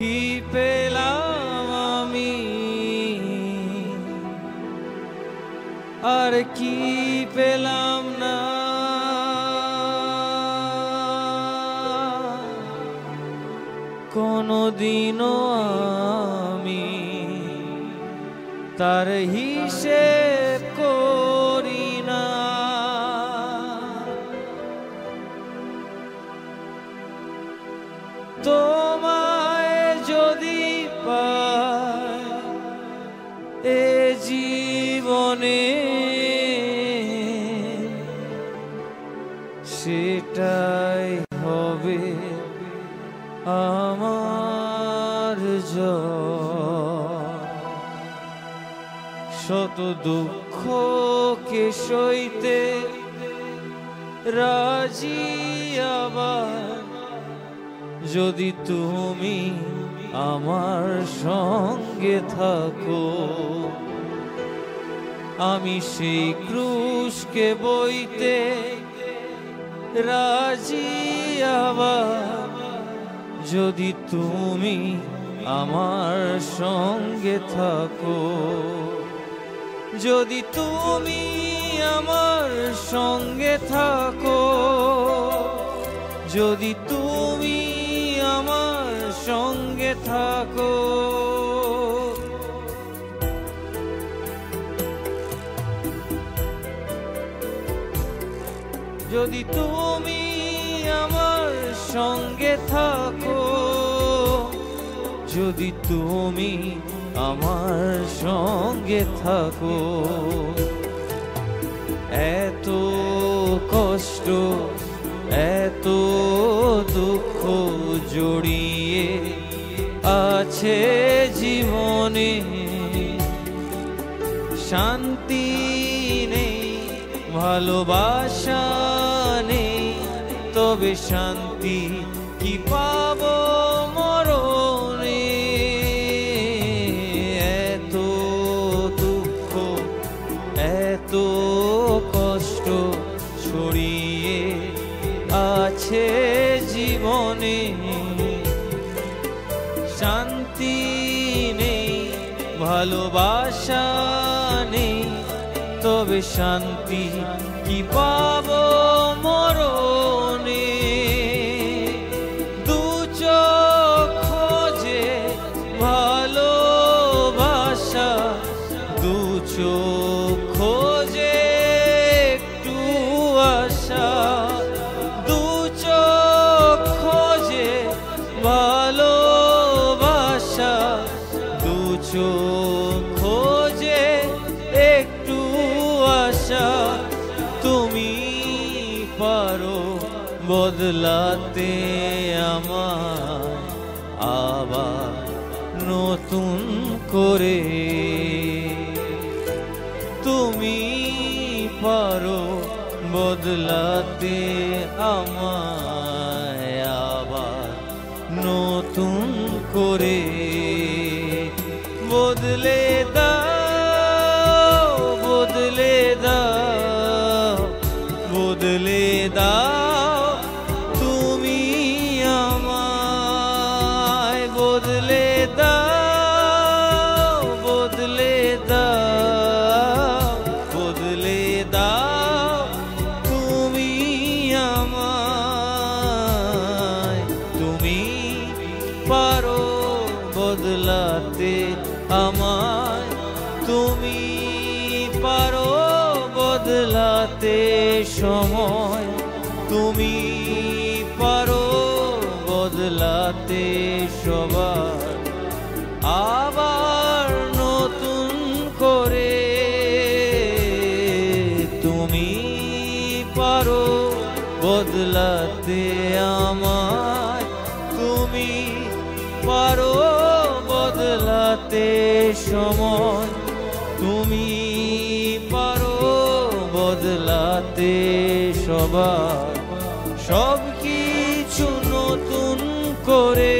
কি পেলাম আমি আর কি পেলাম না, কোনদিনও আমি তার হিসেব করি না। তোমায় যদি পাই এ জীবনে, সেটাই হবে আমার জয়। শত দুঃখকে সইতে রাজি আবার যদি তুমি আমার সঙ্গে থাকো। আমি সেই ক্রুশকে বইতে রাজি আবার যদি তুমি আমার সঙ্গে থাকো। যদি তুমি আমার সঙ্গে থাকো, যদি তুমি আমার সঙ্গে থাকো। যদি তুমি আমার সঙ্গে থাকো, যদি তুমি আমার সঙ্গে থাকো। এত কষ্ট এত দুঃখ জড়িয়ে আছে জীবনে, শান্তি নেই ভালোবাসা নেই, তবে শান্তি কি পাবো মরণে। এত দুঃখ এত কষ্ট ছড়িয়ে আছে জীবনে, শান্তি নেই ভালোবাসা নেই, তবে শান্তি কি পাবো মরণে। দু চোখ খোঁজে ভালোবাসা, দু চোখ খোঁজে একটু আশা, দু চোখ খোঁজে ভালোবাসা, দু চোখ খোঁজে একটু আশা। তুমি পারো বদলাতে আমায় আবার নতুন করে, তুমি পারো বদলাতে আমায় আবার নতুন করে। বদলে দাও বদলে দাও বদলে দাও তুমি আমায়, বদলে দাও বদলে দাও বদলে দাও তুমি আমায়। তুমি পারো বদলাতে আমায়, তুমি পারো বদলাতে সময়, তুমি পারো বদলাতে সবার আবার নতুন করে। তুমি পারো বদলাতে আমায়, তুমি পারো বদলাতে সময়, তুমি পারো বদলাতে সবার সব কিছু নতুন করে।